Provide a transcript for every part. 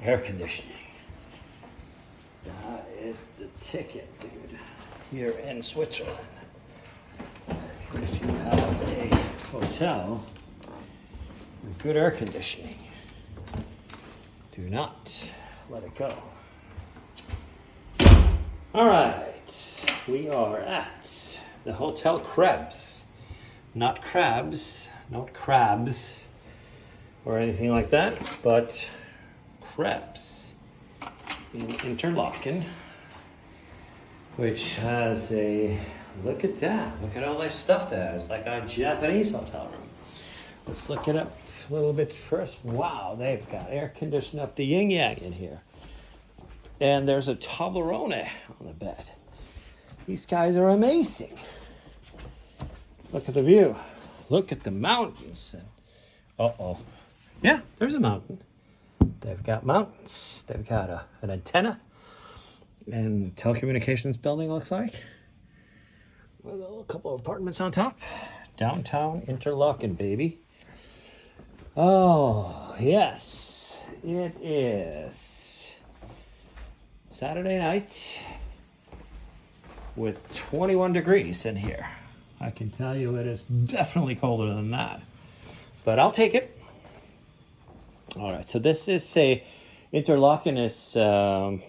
air conditioning. That is the ticket, dude. Here in Switzerland. If you have a hotel with good air conditioning, do not let it go. All right, we are at the Hotel Krebs. Not crabs, not crabs, or anything like that, but Krebs in Interlaken, which has a, look at that, look at all this stuff there. It's like a Japanese hotel room. Let's look it up a little bit first. Wow, they've got air conditioning up the yin-yang in here. And there's a Toblerone on the bed. These guys are amazing. Look at the view. Look at the mountains. Uh-oh. Yeah, there's a mountain. They've got mountains. They've got an antenna. And telecommunications building looks like. With a couple of apartments on top. Downtown Interlaken, baby. Oh, yes. It is Saturday night with 21 degrees in here. I can tell you it is definitely colder than that. But I'll take it. All right, so this is Interlaken is right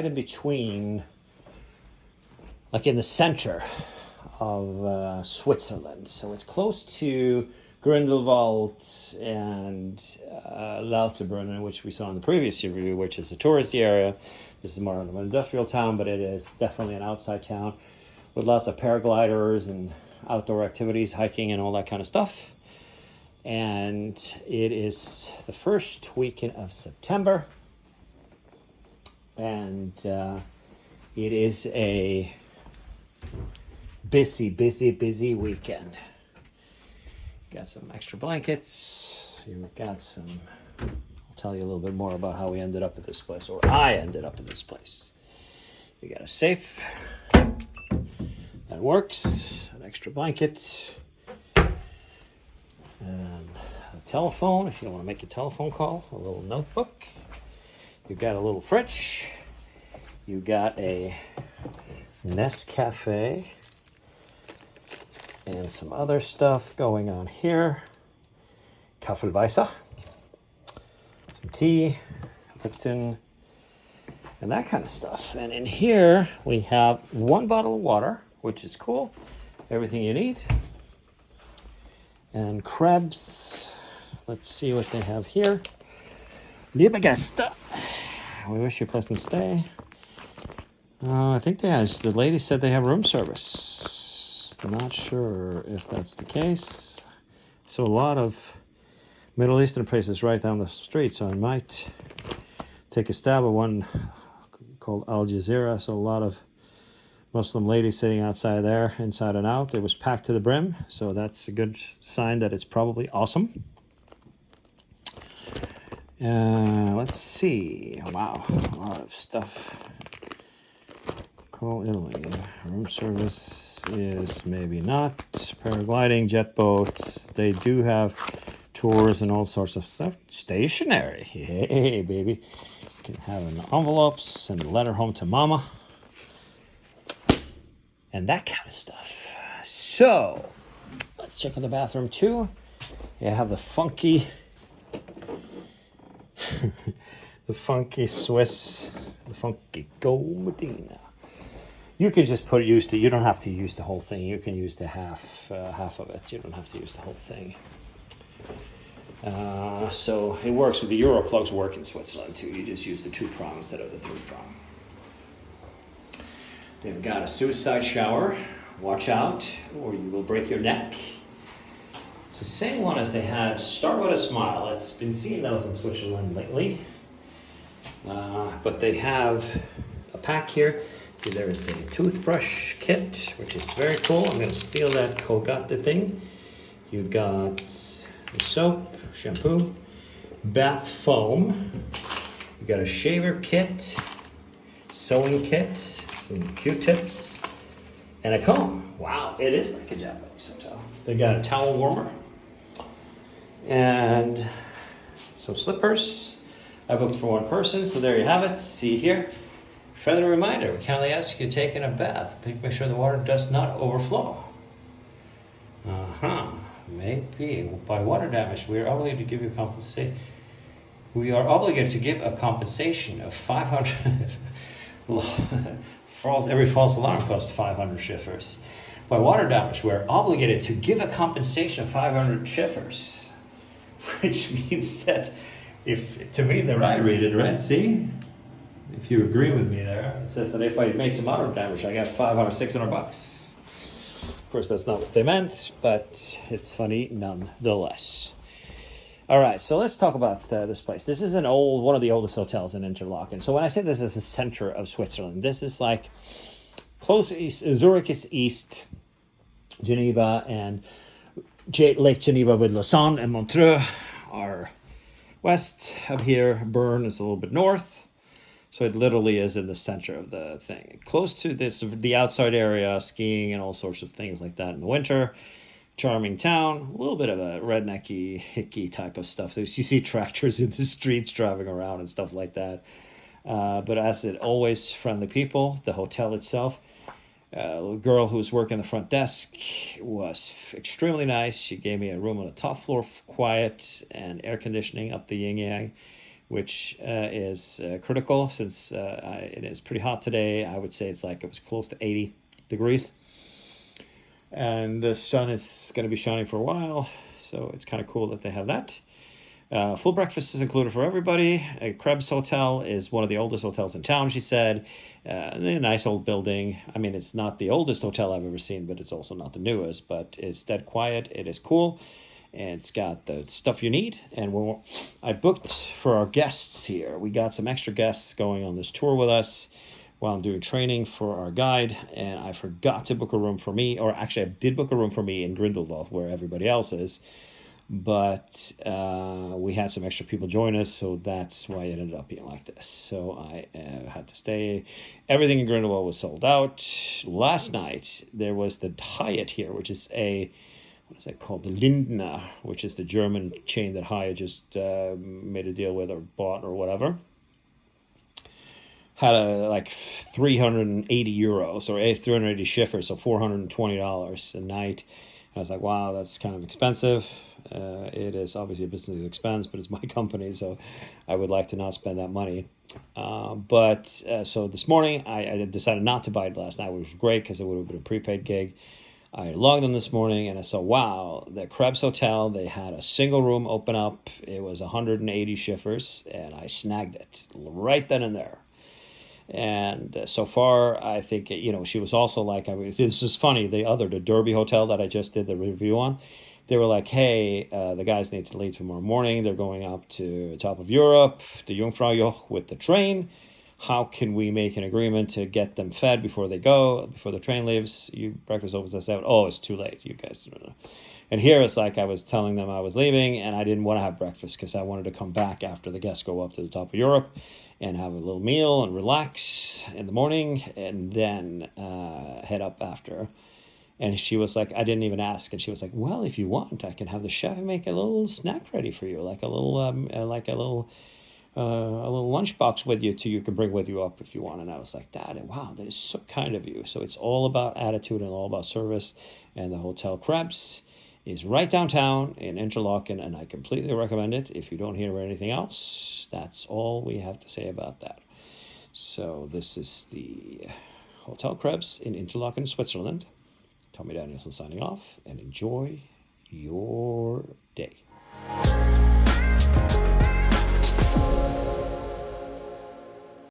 in between, like in the center of Switzerland. So it's close to Grindelwald and Lauterbrunnen, which we saw in the previous review, which is a touristy area. This is more of an industrial town, but it is definitely an outside town with lots of paragliders and outdoor activities, hiking and all that kind of stuff. And it is the first weekend of September. And it is a busy weekend. Got some extra blankets. You've got some, I'll tell you a little bit more about how we ended up at this place, or I ended up at this place. You got a safe that works, an extra blanket, and a telephone if you want to make a telephone call, a little notebook. You've got a little fridge. You got a Nescafe and some other stuff going on here. Kaffeeweiser, some tea, Lipton, and that kind of stuff. And in here we have one bottle of water, which is cool. Everything you need. And Krebs. Let's see what they have here. Liebe Gäste, we wish you a pleasant stay. I think the lady said they have room service. Not sure if that's the case. So a lot of Middle Eastern places right down the street, so I might take a stab at one called Al Jazeera. So a lot of Muslim ladies sitting outside there, inside and out. It was packed to the brim, so that's a good sign that it's probably awesome. Let's see. Wow, a lot of stuff. Call Italy. Room service is maybe not. Paragliding, jet boats. They do have tours and all sorts of stuff. Stationery. Hey, baby. You can have an envelope, send a letter home to mama. And that kind of stuff. So, let's check in the bathroom too. You have the funky the funky Swiss, the funky Gold Medina. You can just you don't have to use the whole thing. You can use the half of it. You don't have to use the whole thing. So it works with the Euro plugs work in Switzerland too. You just use the 2-prong instead of the 3-prong. They've got a suicide shower. Watch out, or you will break your neck. It's the same one as they had. Start with a smile. It's been seeing those in Switzerland lately. But they have a pack here. See, there is a toothbrush kit, which is very cool. I'm going to steal that Colgate thing. You got the soap, shampoo, bath foam. You got a shaver kit, sewing kit, some Q-tips, and a comb. Wow, it is like a Japanese hotel. They got a towel warmer and some slippers, I booked for one person, so there you have it. See here. Friendly reminder, we kindly ask you to take in a bath. Please make sure the water does not overflow. Maybe. By water damage, we are obligated to give you compensation. We are obligated to give a compensation of 500. Every false alarm costs 500 shivers. By water damage, we are obligated to give a compensation of 500 shivers. Which means that, if to me, the right read it, right? See? If you agree with me there, it says that if I make some water damage, I get 500, 600 bucks. Of course, that's not what they meant, but it's funny nonetheless. All right, so let's talk about this place. This is one of the oldest hotels in Interlaken. So when I say this is the center of Switzerland, this is like close east. Zurich is east, Geneva and Lake Geneva with Lausanne and Montreux are west of here. Bern is a little bit north. So it literally is in the center of the thing. Close to the outside area, skiing and all sorts of things like that in the winter. Charming town, a little bit of a rednecky, hicky type of stuff. You see tractors in the streets driving around and stuff like that. But as it always, friendly people. The hotel itself, a girl who was working the front desk was extremely nice. She gave me a room on the top floor, quiet and air conditioning up the yin yang, which is critical since it is pretty hot today. I would say it was close to 80 degrees. And the sun is going to be shining for a while, so it's kind of cool that they have that. Full breakfast is included for everybody. A Krebs hotel is one of the oldest hotels in town, she said. A nice old building. I mean, it's not the oldest hotel I've ever seen, but it's also not the newest. But it's dead quiet. It is cool. And it's got the stuff you need. And I booked for our guests here. We got some extra guests going on this tour with us while I'm doing training for our guide. And I forgot to book a room for me. Or actually, I did book a room for me in Grindelwald, where everybody else is. But we had some extra people join us, so that's why it ended up being like this. So I had to stay. Everything in Grindelwald was sold out. Last night, there was the Hyatt here, which is what is it called? The Lindner, which is the German chain that Hyatt just made a deal with or bought or whatever. Had like 380 euros or 380 shivers, so $420 a night. And I was like, wow, that's kind of expensive. It is obviously a business expense, but it's my company, so I would like to not spend that money. So this morning, I decided not to buy it last night, which was great because it would have been a prepaid gig. I logged in this morning and I saw, wow, the Krebs Hotel, they had a single room open up. It was 180 shivers, and I snagged it right then and there. And so far, I think, she was also like, this is funny, the Derby Hotel that I just did the review on, they were like, hey, the guys need to leave tomorrow morning. They're going up to top of Europe, the Jungfraujoch, with the train. How can we make an agreement to get them fed before the train leaves? Breakfast opens us out. Oh, it's too late, you guys. And here it's like I was telling them I was leaving, and I didn't want to have breakfast because I wanted to come back after the guests go up to the top of Europe and have a little meal and relax in the morning, and then head up after. And she was like, I didn't even ask, and she was like, well, if you want, I can have the chef make a little snack ready for you, like a little lunchbox with you you can bring with you up if you want. And I was like, wow, that is so kind of you. So it's all about attitude and all about service. And the Hotel Krebs is right downtown in Interlaken, and I completely recommend it. If you don't hear anything else, that's all we have to say about that. So this is the Hotel Krebs in Interlaken, Switzerland. Tommy Danielsen signing off, and enjoy your day.